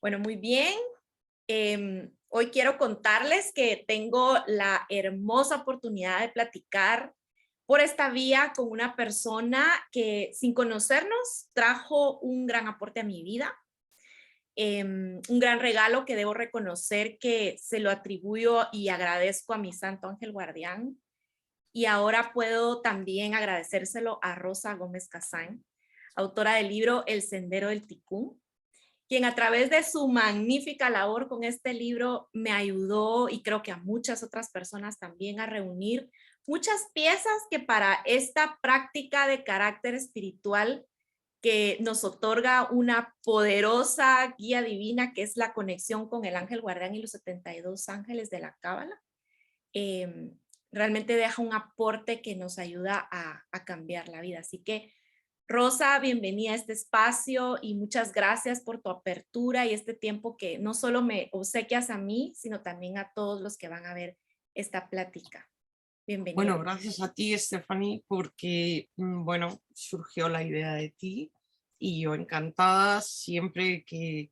Bueno, muy bien. Hoy quiero contarles que tengo la hermosa oportunidad de platicar por esta vía con una persona que sin conocernos trajo un gran aporte a mi vida, un gran regalo que debo reconocer que se lo atribuyo y agradezco a mi santo ángel guardián. Y ahora puedo también agradecérselo a Rosa Gómez Casán, autora del libro El Sendero del Ticún, quien a través de su magnífica labor con este libro me ayudó, y creo que a muchas otras personas también, a reunir muchas piezas que para esta práctica de carácter espiritual que nos otorga una poderosa guía divina, que es la conexión con el ángel guardián y los 72 ángeles de la Cábala, eh, realmente deja un aporte que nos ayuda a cambiar la vida. Así que Rosa, bienvenida a este espacio y muchas gracias por tu apertura y este tiempo que no solo me obsequias a mí, sino también a todos los que van a ver esta plática. Bienvenida. Bueno, gracias a ti, Stephanie, porque, bueno, surgió la idea de ti y yo encantada siempre que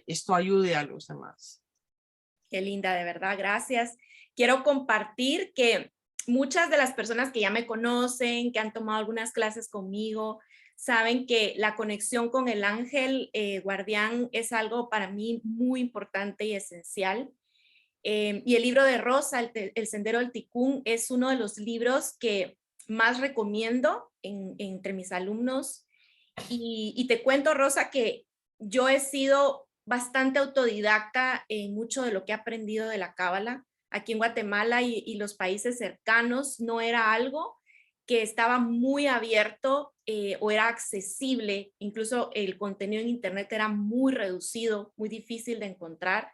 esto ayude a los demás. Qué linda, de verdad, gracias. Quiero compartir que muchas de las personas que ya me conocen, que han tomado algunas clases conmigo, saben que la conexión con el ángel guardián es algo para mí muy importante y esencial. Y el libro de Rosa, el Sendero del Ticún, es uno de los libros que más recomiendo entre mis alumnos. Y te cuento, Rosa, que yo he sido bastante autodidacta en mucho de lo que he aprendido de la Cábala. Aquí en Guatemala y los países cercanos no era algo que estaba muy abierto o era accesible. Incluso el contenido en internet era muy reducido, muy difícil de encontrar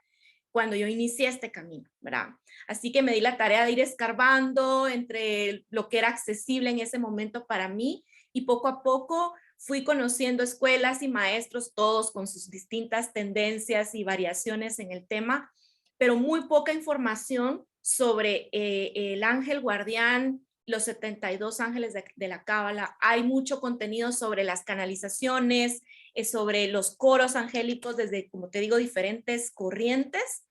cuando yo inicié este camino, ¿verdad? Así que me di la tarea de ir escarbando entre lo que era accesible en ese momento para mí, y poco a poco fui conociendo escuelas y maestros, todos con sus distintas tendencias y variaciones en el tema, pero muy poca información sobre el ángel guardián, los 72 ángeles de la Cábala. Hay mucho contenido sobre las canalizaciones, sobre los coros angélicos desde, como te digo, diferentes corrientes,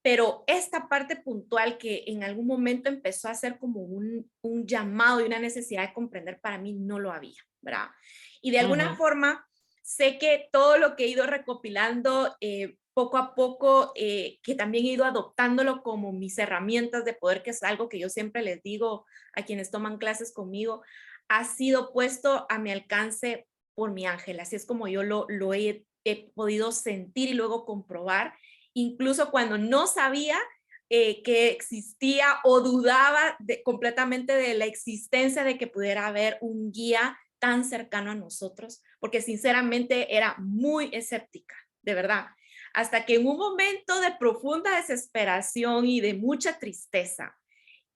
pero esta parte puntual que en algún momento empezó a ser como un llamado y una necesidad de comprender, para mí no lo había, ¿verdad? Y de alguna Ujú. forma sé que todo lo que he ido recopilando poco a poco, que también he ido adoptándolo como mis herramientas de poder, que es algo que yo siempre les digo a quienes toman clases conmigo, ha sido puesto a mi alcance por mi ángel. Así es como yo lo he podido sentir y luego comprobar, incluso cuando no sabía que existía o dudaba completamente de la existencia de que pudiera haber un guía tan cercano a nosotros, porque sinceramente era muy escéptica, de verdad. Hasta que en un momento de profunda desesperación y de mucha tristeza,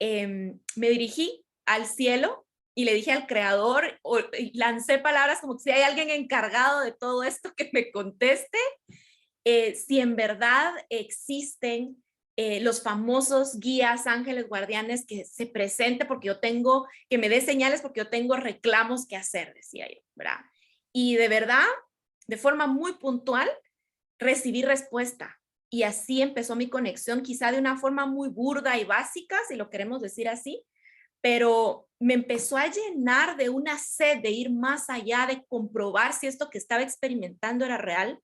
me dirigí al cielo y le dije al creador, lancé palabras como si hay alguien encargado de todo esto que me conteste si en verdad existen los famosos guías, ángeles, guardianes, que se presente porque yo tengo, que me dé señales porque yo tengo reclamos que hacer, decía yo, ¿verdad? Y de verdad, de forma muy puntual, recibí respuesta. Y así empezó mi conexión, quizá de una forma muy burda y básica, si lo queremos decir así, pero me empezó a llenar de una sed de ir más allá, de comprobar si esto que estaba experimentando era real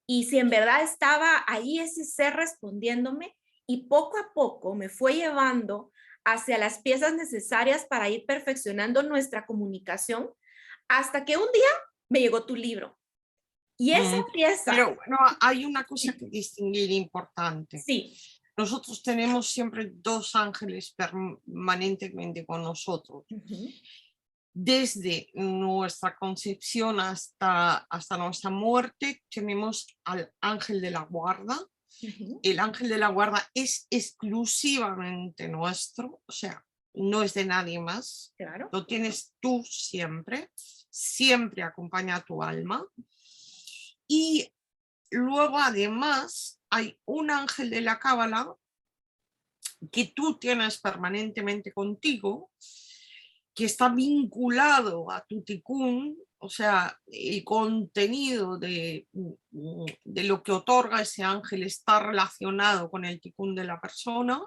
y si en verdad estaba ahí ese ser respondiéndome, y poco a poco me fue llevando hacia las piezas necesarias para ir perfeccionando nuestra comunicación, hasta que un día me llegó tu libro. Y esa Mm. pieza, Pero bueno, hay una cosa que distinguir importante. sí, Nosotros tenemos siempre dos ángeles permanentemente con nosotros. uh-huh, Desde nuestra concepción hasta nuestra muerte tenemos al ángel de la guarda. uh-huh, El ángel de la guarda es exclusivamente nuestro, o sea, no es de nadie más. claro, Lo tienes tú siempre, siempre acompaña a tu alma. Y luego además hay un ángel de la Cábala que tú tienes permanentemente contigo, que está vinculado a tu ticún, o sea, el contenido de lo que otorga ese ángel está relacionado con el ticún de la persona,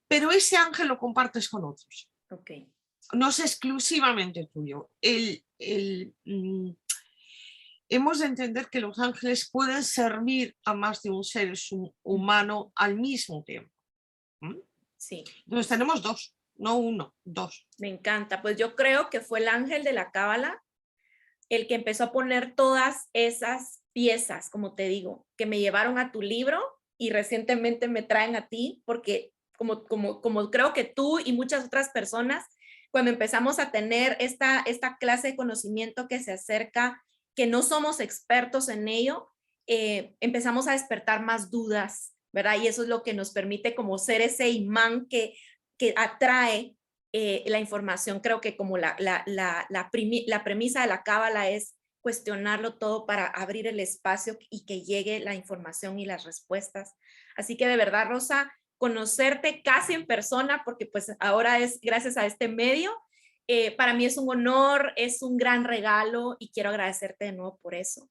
pero ese ángel lo compartes con otros. Okay. No es exclusivamente tuyo. Hemos de entender que los ángeles pueden servir a más de un ser humano al mismo tiempo. Sí. Entonces tenemos dos, no uno, dos. Me encanta. Pues yo creo que fue el ángel de la cábala el que empezó a poner todas esas piezas, como te digo, que me llevaron a tu libro y recientemente me traen a ti, porque como creo que tú y muchas otras personas, cuando empezamos a tener esta clase de conocimiento que se acerca, que no somos expertos en ello, empezamos a despertar más dudas, ¿verdad? Y eso es lo que nos permite como ser ese imán que atrae la información. Creo que como la premisa de la cábala es cuestionarlo todo para abrir el espacio y que llegue la información y las respuestas. Así que de verdad, Rosa, conocerte casi en persona, porque pues ahora es gracias a este medio, para mí es un honor, es un gran regalo y quiero agradecerte de nuevo por eso.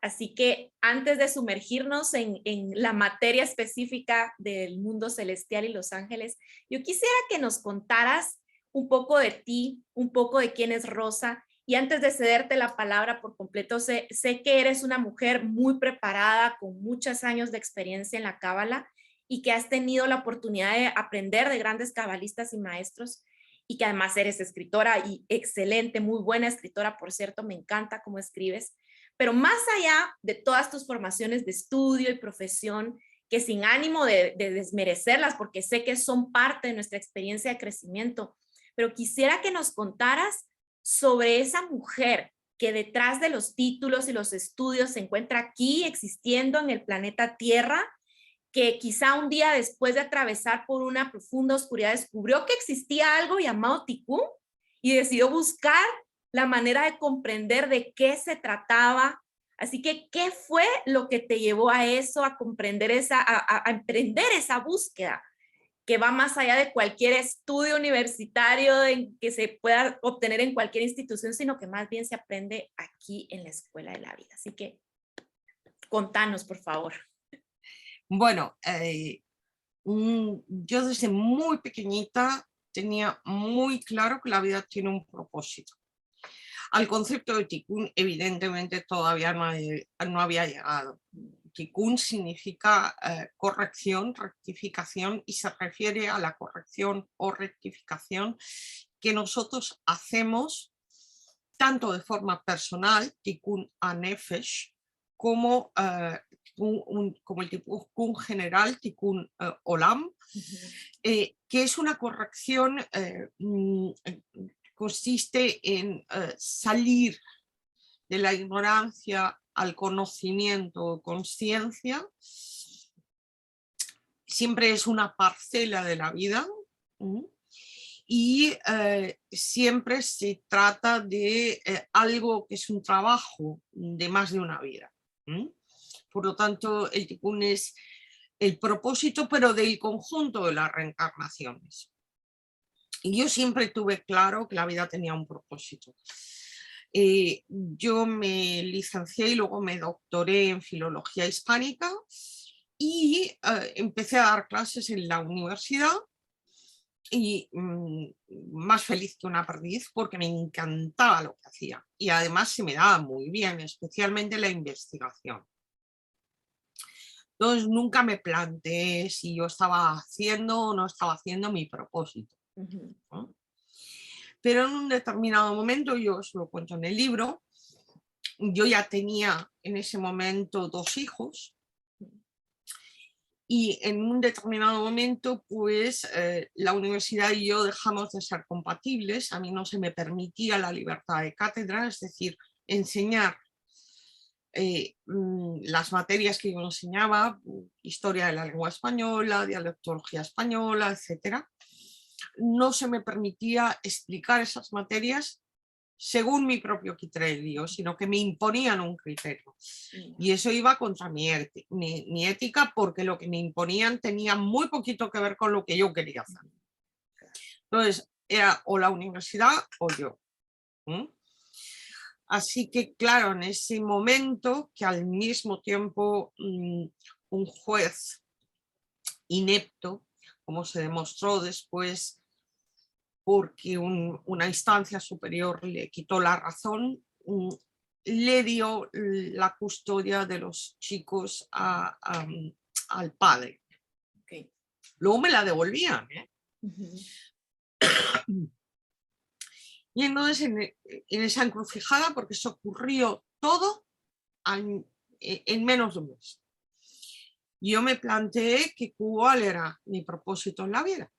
Así que antes de sumergirnos en la materia específica del mundo celestial y los ángeles, yo quisiera que nos contaras un poco de ti, un poco de quién es Rosa. Y antes de cederte la palabra por completo, sé que eres una mujer muy preparada, con muchos años de experiencia en la cábala y que has tenido la oportunidad de aprender de grandes cabalistas y maestros y que además eres escritora y excelente, muy buena escritora, por cierto, me encanta cómo escribes. Pero más allá de todas tus formaciones de estudio y profesión, que sin ánimo de desmerecerlas, porque sé que son parte de nuestra experiencia de crecimiento, pero quisiera que nos contaras sobre esa mujer que detrás de los títulos y los estudios se encuentra aquí existiendo en el planeta Tierra, que quizá un día después de atravesar por una profunda oscuridad descubrió que existía algo llamado Tikkun y decidió buscar la manera de comprender de qué se trataba. Así que, ¿qué fue lo que te llevó a eso, a comprender a emprender esa búsqueda que va más allá de cualquier estudio universitario que se pueda obtener en cualquier institución, sino que más bien se aprende aquí en la escuela de la vida? Así que, contanos, por favor. Bueno, yo desde muy pequeñita tenía muy claro que la vida tiene un propósito. Al concepto de Tikkun, evidentemente, todavía no había llegado. Tikkun significa corrección, rectificación, y se refiere a la corrección o rectificación que nosotros hacemos tanto de forma personal, Tikkun HaNefesh, como el Tikkun general, Tikkun Olam, que es una corrección, consiste en salir de la ignorancia al conocimiento, conciencia. Siempre es una parcela de la vida y siempre se trata de algo que es un trabajo de más de una vida. Por lo tanto, el Tikkun es el propósito, pero del conjunto de las reencarnaciones. Y yo siempre tuve claro que la vida tenía un propósito. Yo me licencié y luego me doctoré en filología hispánica y empecé a dar clases en la universidad y más feliz que una perdiz porque me encantaba lo que hacía y además se me daba muy bien, especialmente la investigación. Entonces nunca me planteé si yo estaba haciendo o no estaba haciendo mi propósito. ¿No? Pero en un determinado momento, yo os lo cuento en el libro, yo ya tenía en ese momento 2 hijos y en un determinado momento pues la universidad y yo dejamos de ser compatibles. A mí no se me permitía la libertad de cátedra, es decir, enseñar las materias que yo enseñaba, historia de la lengua española, dialectología española, etcétera. No se me permitía explicar esas materias según mi propio criterio, sino que me imponían un criterio. Y eso iba contra mi ética, porque lo que me imponían tenía muy poquito que ver con lo que yo quería hacer. Entonces, era o la universidad o yo. ¿Mm? Así que, claro, en ese momento que al mismo tiempo un juez inepto, como se demostró después, porque una instancia superior le quitó la razón, le dio la custodia de los chicos al padre. Okay. Luego me la devolvían, ¿eh? Y entonces en esa encrucijada, porque eso ocurrió todo en menos de un mes, yo me planteé que cuál era mi propósito en la vida.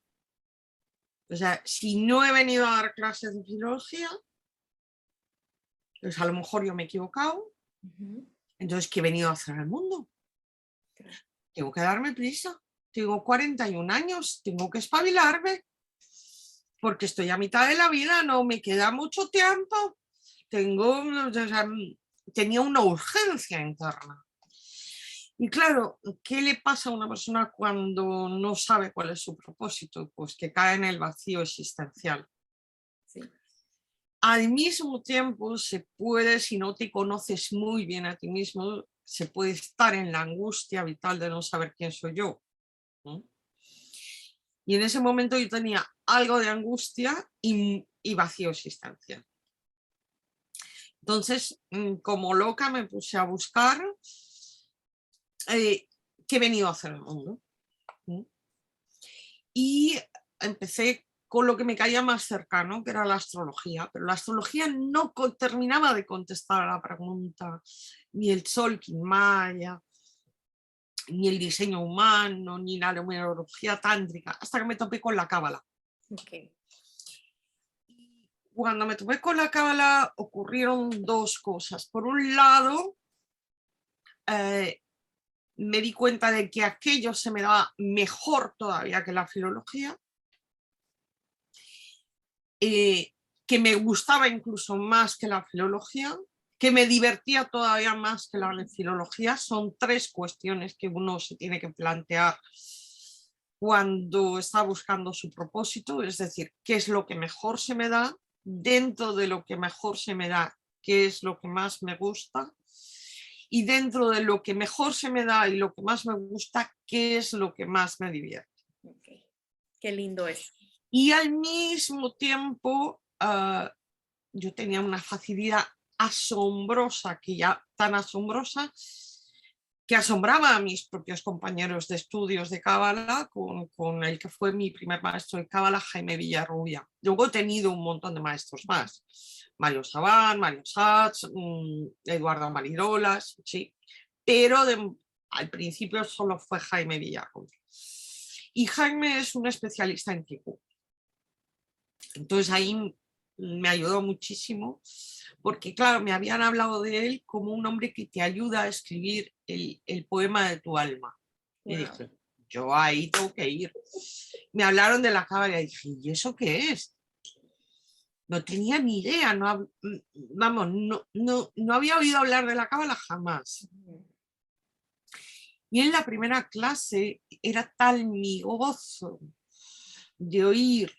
O sea, si no he venido a dar clases de filología, pues a lo mejor yo me he equivocado. Entonces, ¿qué he venido a hacer al mundo? Claro. Tengo que darme prisa. Tengo 41 años, tengo que espabilarme, porque estoy a mitad de la vida, no me queda mucho tiempo. O sea, tenía una urgencia interna. Y claro, ¿qué le pasa a una persona cuando no sabe cuál es su propósito? Pues que cae en el vacío existencial. Sí. Al mismo tiempo se puede, si no te conoces muy bien a ti mismo, se puede estar en la angustia vital de no saber quién soy yo, ¿no? Y en ese momento yo tenía algo de angustia y vacío existencial. Entonces, como loca me puse a buscar qué he venido a hacer en el mundo. ¿No? Y empecé con lo que me caía más cercano, que era la astrología, pero la astrología no terminaba de contestar a la pregunta, ni el Tzolk'in maya, ni el diseño humano, ni la numerología tántrica, hasta que me topé con la cábala. Okay. Cuando me topé con la cábala ocurrieron dos cosas. Por un lado, me di cuenta de que aquello se me daba mejor todavía que la filología, que me gustaba incluso más que la filología, que me divertía todavía más que la filología. Son tres cuestiones que uno se tiene que plantear cuando está buscando su propósito, es decir, qué es lo que mejor se me da, dentro de lo que mejor se me da, qué es lo que más me gusta, y dentro de lo que mejor se me da y lo que más me gusta, qué es lo que más me divierte. Okay. Qué lindo es. Y al mismo tiempo, yo tenía una facilidad asombrosa, que ya tan asombrosa, que asombraba a mis propios compañeros de estudios de Cábala, con el que fue mi primer maestro de Cábala, Jaime Villarrubia. Luego he tenido un montón de maestros más, Mario Sabán, Mario Satz, Eduardo Marirolas, sí, pero al principio solo fue Jaime Villarrubia. Y Jaime es un especialista en Kikú. Entonces ahí me ayudó muchísimo, porque claro, me habían hablado de él como un hombre que te ayuda a escribir el poema de tu alma. Wow. Y dije, yo ahí tengo que ir. Me hablaron de la cábala y dije, ¿y eso qué es? No tenía ni idea, no, vamos, no había oído hablar de la cábala jamás. Y en la primera clase era tal mi gozo de oír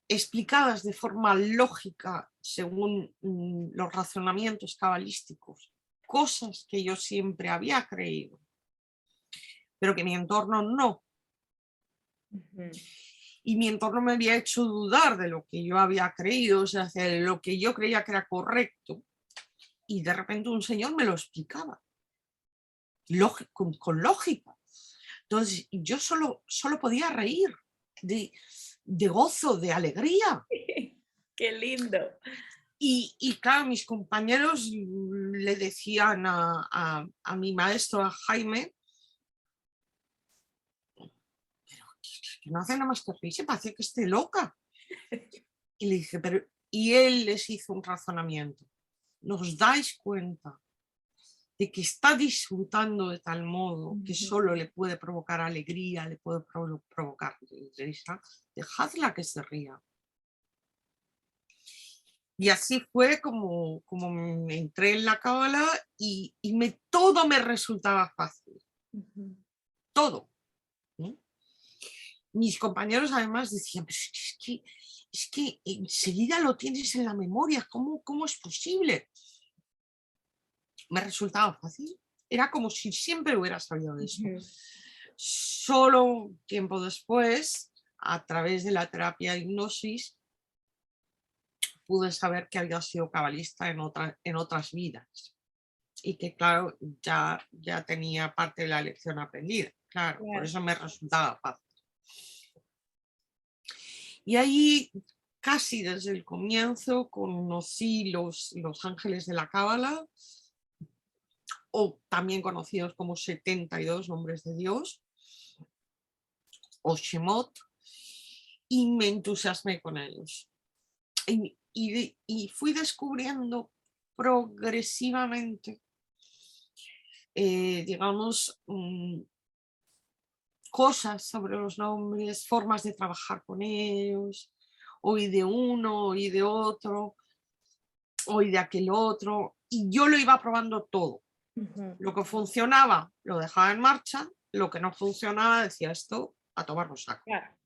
explicadas de forma lógica según los razonamientos cabalísticos, cosas que yo siempre había creído, pero que mi entorno no. Y mi entorno me había hecho dudar de lo que yo había creído, o sea, de lo que yo creía que era correcto, y de repente un señor me lo explicaba, con lógica. Entonces yo solo podía reír de gozo, de alegría. Qué lindo. Y claro, mis compañeros le decían a mi maestro, a Jaime, pero que no hace nada más que reírse, parece que esté loca. Y le dije, y él les hizo un razonamiento. ¿Nos dais cuenta de que está disfrutando de tal modo que solo le puede provocar alegría, le puede provocar risa? Dejadla que se ría. Y así fue como me entré en la cábala y todo me resultaba fácil. Todo. mis compañeros además decían, pero es que enseguida lo tienes en la memoria, ¿cómo es posible? Me resultaba fácil, era como si siempre hubiera sabido de esto. Solo tiempo después, a través de la terapia de hipnosis, pude saber que había sido cabalista en otras vidas y que, claro, ya tenía parte de la lección aprendida. Claro, por eso me resultaba fácil. Y ahí, casi desde el comienzo, conocí los ángeles de la Cábala, o también conocidos como 72 nombres de Dios, o Shemot, y me entusiasmé con ellos. Y fui descubriendo progresivamente, digamos, cosas sobre los nombres, formas de trabajar con ellos, hoy de uno, hoy de otro, hoy de aquel otro, y yo lo iba probando todo. Lo que funcionaba lo dejaba en marcha, lo que no funcionaba decía esto a tomar por saco. Claro.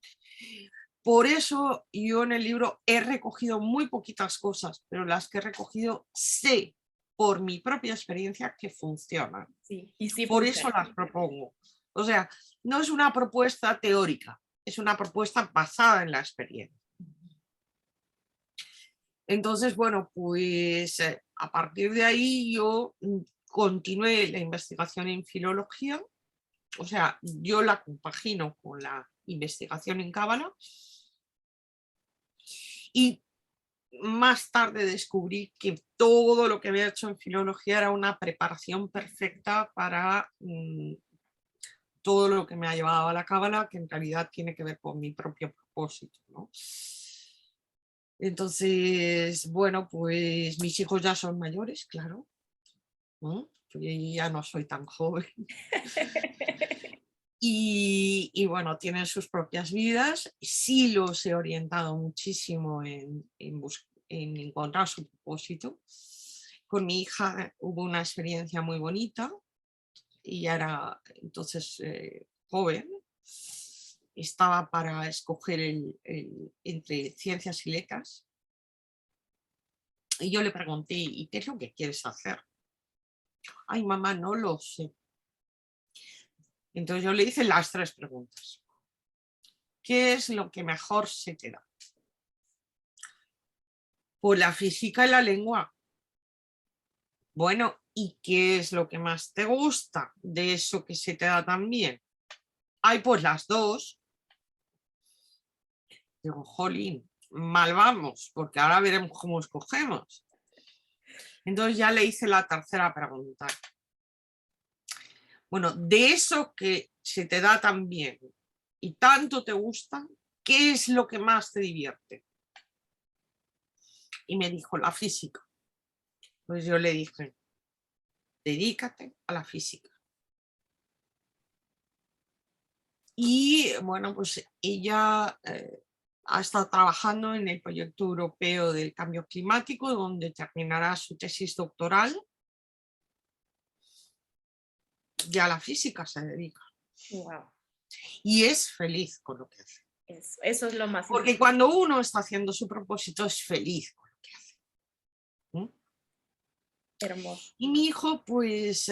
Por eso yo en el libro he recogido muy poquitas cosas, pero las que he recogido sé por mi propia experiencia que funcionan. Sí, y sí por funciona. eso las propongo. O sea, no es una propuesta teórica, es una propuesta basada en la experiencia. Entonces, bueno, pues a partir de ahí yo continué la investigación en filología, o sea, yo la compagino con la investigación en Cábala, y más tarde descubrí que todo lo que había hecho en filología era una preparación perfecta para todo lo que me ha llevado a la Cábala, que en realidad tiene que ver con mi propio propósito, ¿no? Entonces, bueno, pues mis hijos ya son mayores, claro, ¿no? Yo ya no soy tan joven. Y bueno, tienen sus propias vidas. Sí los he orientado muchísimo en encontrar su propósito. Con mi hija hubo una experiencia muy bonita. Ella era entonces joven. Estaba para escoger entre ciencias y letras. Y yo le pregunté, ¿y qué es lo que quieres hacer? Ay, mamá, no lo sé. Entonces yo le hice las 3 preguntas. ¿Qué es lo que mejor se te da? Pues la física y la lengua. Bueno, ¿y qué es lo que más te gusta de eso que se te da tan bien? Ay, pues las 2. Digo, jolín, mal vamos, porque ahora veremos cómo escogemos. Entonces ya le hice la tercera pregunta. Bueno, de eso que se te da tan bien y tanto te gusta, ¿qué es lo que más te divierte? Y me dijo, la física. Pues yo le dije, dedícate a la física. Y bueno, pues ella ha estado trabajando en el proyecto europeo del cambio climático, donde terminará su tesis doctoral. Y a la física se dedica. Wow. Y es feliz con lo que hace. Eso es lo más Porque importante. cuando uno está haciendo su propósito es feliz con lo que hace. Hermoso. Y mi hijo, pues,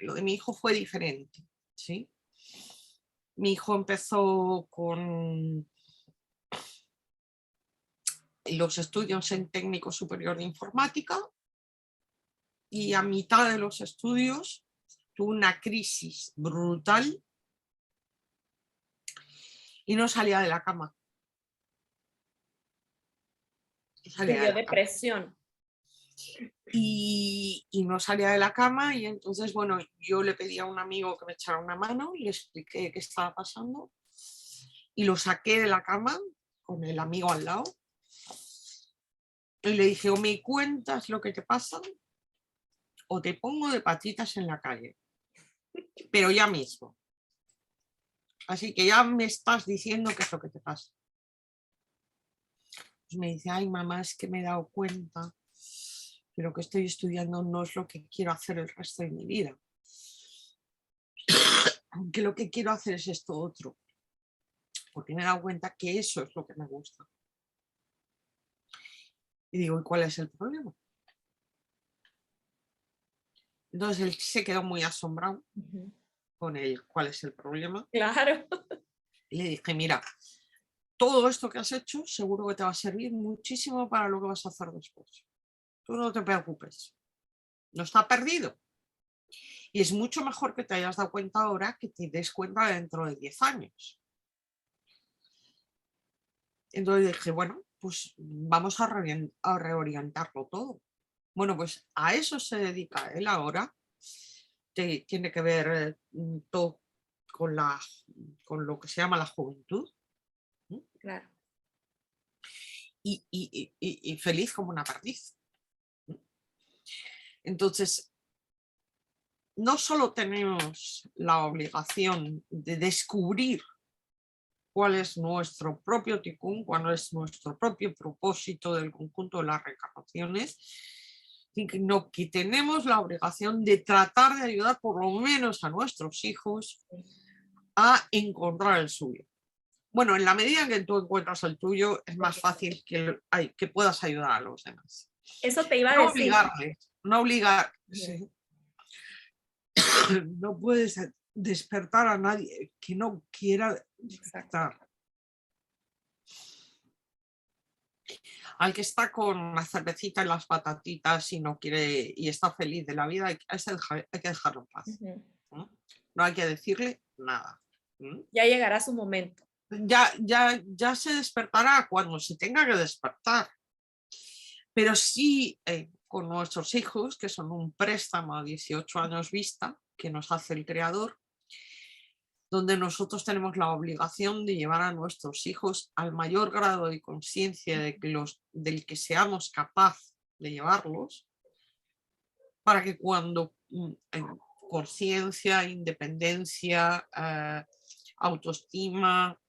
lo de mi hijo fue diferente, ¿sí? Mi hijo empezó con los estudios en técnico superior de informática y a mitad de los estudios tuvo una crisis brutal y no salía de la cama. Le dio depresión. Y no salía de la cama, y entonces, bueno, yo le pedí a un amigo que me echara una mano y le expliqué qué estaba pasando y lo saqué de la cama con el amigo al lado y le dije, o me cuentas lo que te pasa o te pongo de patitas en la calle, pero ya mismo. Así que ya me estás diciendo qué es lo que te pasa. Pues me dice, ay mamá, es que me he dado cuenta que lo que estoy estudiando no es lo que quiero hacer el resto de mi vida. Que lo que quiero hacer es esto otro. porque me he dado cuenta que eso es lo que me gusta. Y digo, ¿y cuál es el problema? Entonces él se quedó muy asombrado Ujú. con el cuál es el problema. Claro. Y le dije, mira, todo esto que has hecho seguro que te va a servir muchísimo para lo que vas a hacer después. Tú no te preocupes, no está perdido. Y es mucho mejor que te hayas dado cuenta ahora que te des cuenta dentro de 10 años. Entonces dije, bueno, pues vamos a reorientarlo todo. Bueno, pues a eso se dedica él ahora. Tiene que ver todo con, con lo que se llama la juventud. Claro. Y feliz como una perdiz. Entonces, no solo tenemos la obligación de descubrir cuál es nuestro propio ticún, cuál es nuestro propio propósito del conjunto de las reencarnaciones, sino que tenemos la obligación de tratar de ayudar por lo menos a nuestros hijos a encontrar el suyo. Bueno, en la medida en que tú encuentras el tuyo, es más fácil que puedas ayudar a los demás. Eso te iba a No decir. obligarles, no obligar. Ujú. No puedes despertar a nadie que no quiera despertar. Al que está con la cervecita y las patatitas y no quiere y está feliz de la vida, hay que dejarlo en paz. Ujú. No hay que decirle nada. Ya llegará su momento. Ya se despertará cuando se tenga que despertar. Pero sí con nuestros hijos, que son un préstamo a 18 años vista, que nos hace el creador, donde nosotros tenemos la obligación de llevar a nuestros hijos al mayor grado de conciencia del que seamos capaz de llevarlos, para que cuando en conciencia, independencia, autoestima,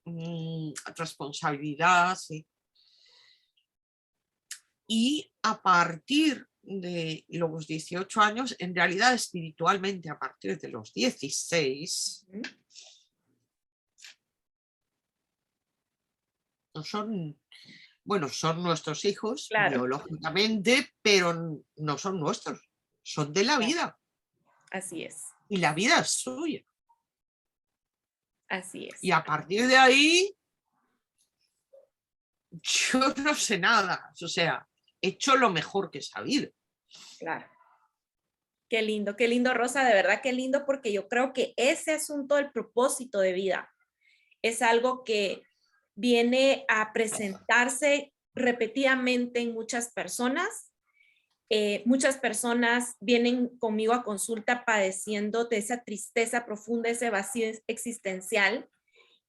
responsabilidad, ¿sí? Y a partir de los 18 años, en realidad espiritualmente a partir de los 16, no son, bueno, son nuestros hijos Claro. biológicamente, pero no son nuestros, son de la Claro. vida. Así es. Y la vida es suya. Así es. Y a partir de ahí, yo no sé nada. O sea, he hecho lo mejor que he sabido. Claro. Qué lindo, Rosa, de verdad qué lindo, porque yo creo que ese asunto del propósito de vida es algo que viene a presentarse repetidamente en muchas personas. Muchas personas vienen conmigo a consulta padeciendo de esa tristeza profunda, ese vacío existencial.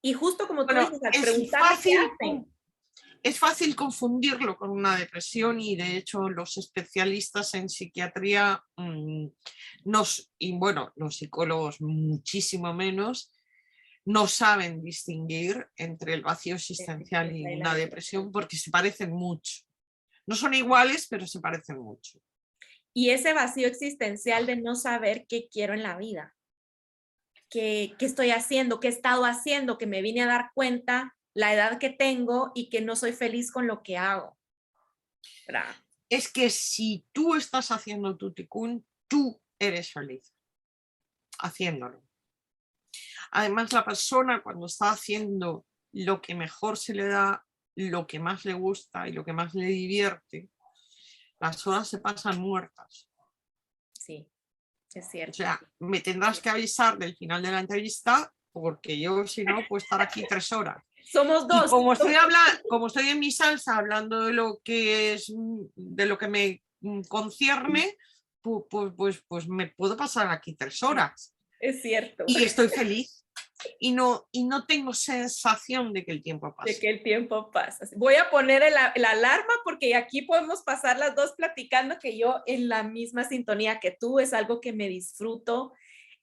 Y justo como tú Bueno, dices, al preguntarle qué hacen. es fácil confundirlo con una depresión y de hecho los especialistas en psiquiatría y bueno, los psicólogos muchísimo menos, no saben distinguir entre el vacío existencial y una depresión porque se parecen mucho. No son iguales, pero se parecen mucho. Y ese vacío existencial de no saber qué quiero en la vida, qué estoy haciendo, qué he estado haciendo, que me vine a dar cuenta la edad que tengo y que no soy feliz con lo que hago. ¿Verdad? Es que si tú estás haciendo tu ticún, tú eres feliz haciéndolo. Además, la persona cuando está haciendo lo que mejor se le da, lo que más le gusta y lo que más le divierte, las horas se pasan muertas. Sí, es O cierto. sea, me tendrás que avisar del final de la entrevista porque yo si no puedo estar aquí 3 horas. Somos Y dos. como estoy en mi salsa hablando de lo que es, de lo que me concierne, pues me puedo pasar aquí 3 horas. Es cierto. Y estoy feliz. Y no tengo sensación de que el tiempo pasa. De que el tiempo pasa. Voy a poner la alarma porque aquí podemos pasar las dos platicando, que yo en la misma sintonía que tú, es algo que me disfruto,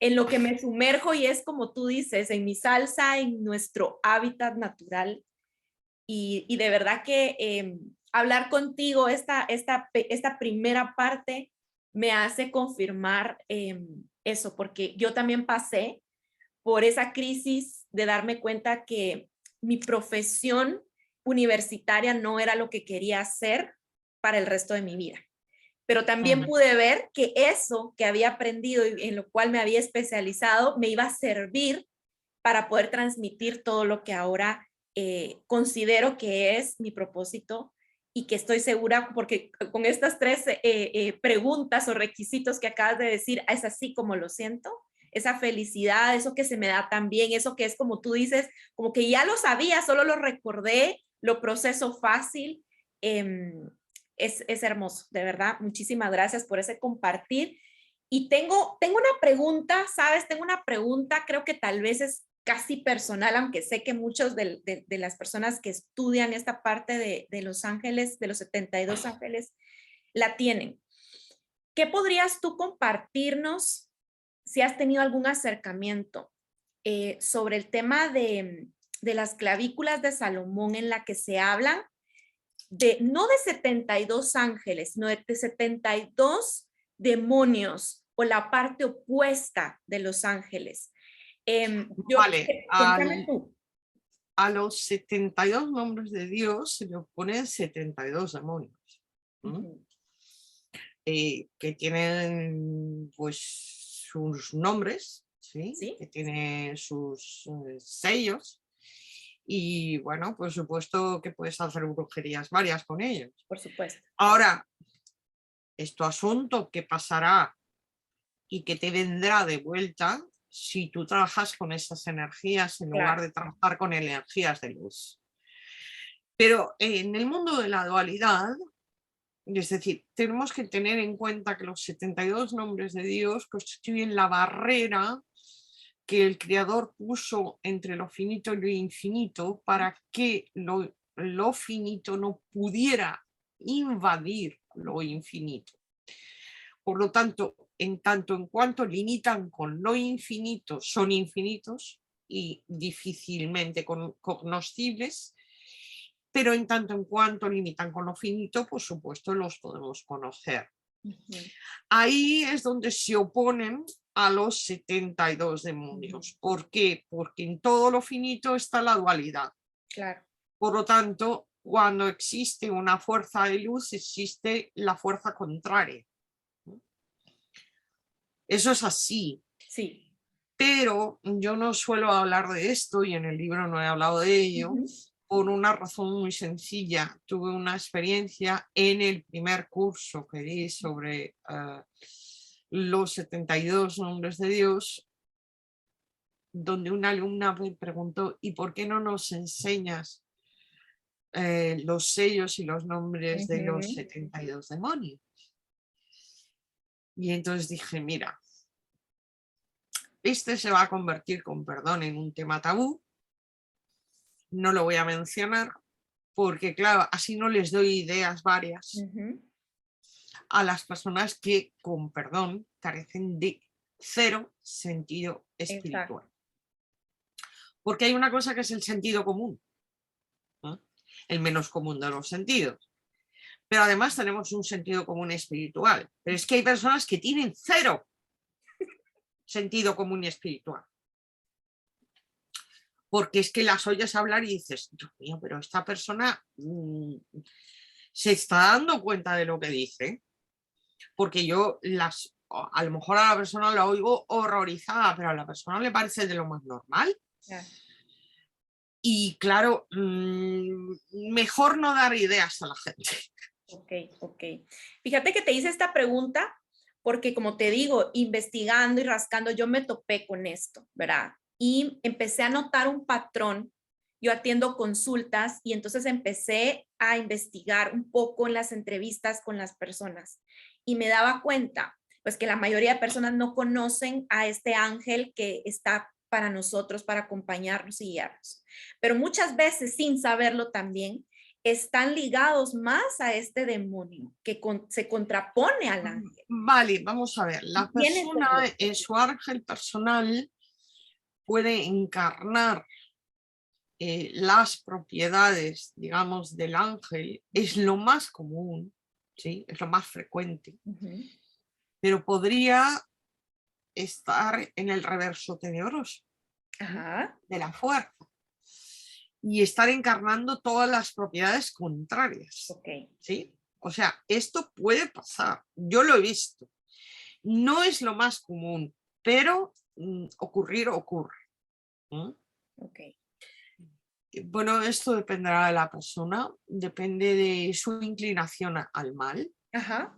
en lo que me sumerjo y es como tú dices, en mi salsa, en nuestro hábitat natural. Y de verdad que hablar contigo esta primera parte me hace confirmar eso, porque yo también pasé por esa crisis de darme cuenta que mi profesión universitaria no era lo que quería hacer para el resto de mi vida. Pero también pude ver que eso que había aprendido y en lo cual me había especializado me iba a servir para poder transmitir todo lo que ahora considero que es mi propósito y que estoy segura, porque con estas tres preguntas o requisitos que acabas de decir, es así como lo siento, esa felicidad, eso que se me da tan bien, eso que es como tú dices, como que ya lo sabía, solo lo recordé, lo proceso fácil. Es hermoso, de verdad. Muchísimas gracias por ese compartir. Y tengo una pregunta, ¿sabes? Tengo una pregunta, creo que tal vez es casi personal, aunque sé que muchos de las personas que estudian esta parte de los ángeles, de los 72 ángeles, la tienen. ¿Qué podrías tú compartirnos si has tenido algún acercamiento sobre el tema de las clavículas de Salomón en la que se habla no de 72 ángeles, sino de 72 demonios o la parte opuesta de los ángeles? Vale, Cuéntame tú. a los 72 nombres de Dios se le oponen 72 demonios. Que tienen pues sus nombres, ¿sí? ¿Sí? Que tienen sus sellos y bueno, por supuesto que puedes hacer brujerías varias con ellos. Por supuesto. Ahora, esto asunto que pasará y que te vendrá de vuelta si tú trabajas con esas energías en lugar de trabajar con energías de luz. Pero en el mundo de la dualidad, es decir, tenemos que tener en cuenta que los 72 nombres de Dios constituyen la barrera que el Creador puso entre lo finito y lo infinito para que lo finito no pudiera invadir lo infinito. Por lo tanto en cuanto limitan con lo infinito, son infinitos y difícilmente cognoscibles, pero en tanto en cuanto limitan con lo finito, por supuesto los podemos conocer. Ahí es donde se oponen a los 72 demonios. ¿Por qué? Porque en todo lo finito está la dualidad. Claro. Por lo tanto, cuando existe una fuerza de luz, existe la fuerza contraria. Eso es así. Sí. Pero yo no suelo hablar de esto y en el libro no he hablado de ello por una razón muy sencilla. Tuve una experiencia en el primer curso que di sobre los 72 nombres de Dios, donde una alumna me preguntó, ¿y por qué no nos enseñas los sellos y los nombres de los 72 demonios? Y entonces dije, mira, este se va a convertir, con perdón, en un tema tabú. No lo voy a mencionar porque, claro, así no les doy ideas varias a las personas que, con perdón, carecen de cero sentido espiritual. Exacto. Porque hay una cosa que es el sentido común, ¿no? El menos común de los sentidos. Pero además tenemos un sentido común espiritual. Pero es que hay personas que tienen cero sentido común espiritual. Porque es que las oyes hablar y dices, Dios mío, pero esta persona se está dando cuenta de lo que dice. Porque yo a lo mejor a la persona la oigo horrorizada, pero a la persona le parece de lo más normal. Yeah. Y claro, mejor no dar ideas a la gente. Ok. Fíjate que te hice esta pregunta porque, como te digo, investigando y rascando, yo me topé con esto, ¿verdad? Y empecé a notar un patrón. Yo atiendo consultas y entonces empecé a investigar un poco en las entrevistas con las personas y me daba cuenta, pues, que la mayoría de personas no conocen a este ángel que está para nosotros, para acompañarnos y guiarnos. Pero muchas veces, sin saberlo también, están ligados más a este demonio que se contrapone al ángel. Vale, vamos a ver. La persona en su ángel personal puede encarnar las propiedades, digamos, del ángel. Es lo más común, ¿sí? Es lo más frecuente. Pero podría estar en el reverso tenebroso de la fuerza. y estar encarnando todas las propiedades contrarias. Ok. ¿Sí? O sea, esto puede pasar. Yo lo he visto. No es lo más común, pero ocurrir ocurre. Ok. Bueno, esto dependerá de la persona, depende de su inclinación al mal. Ajá.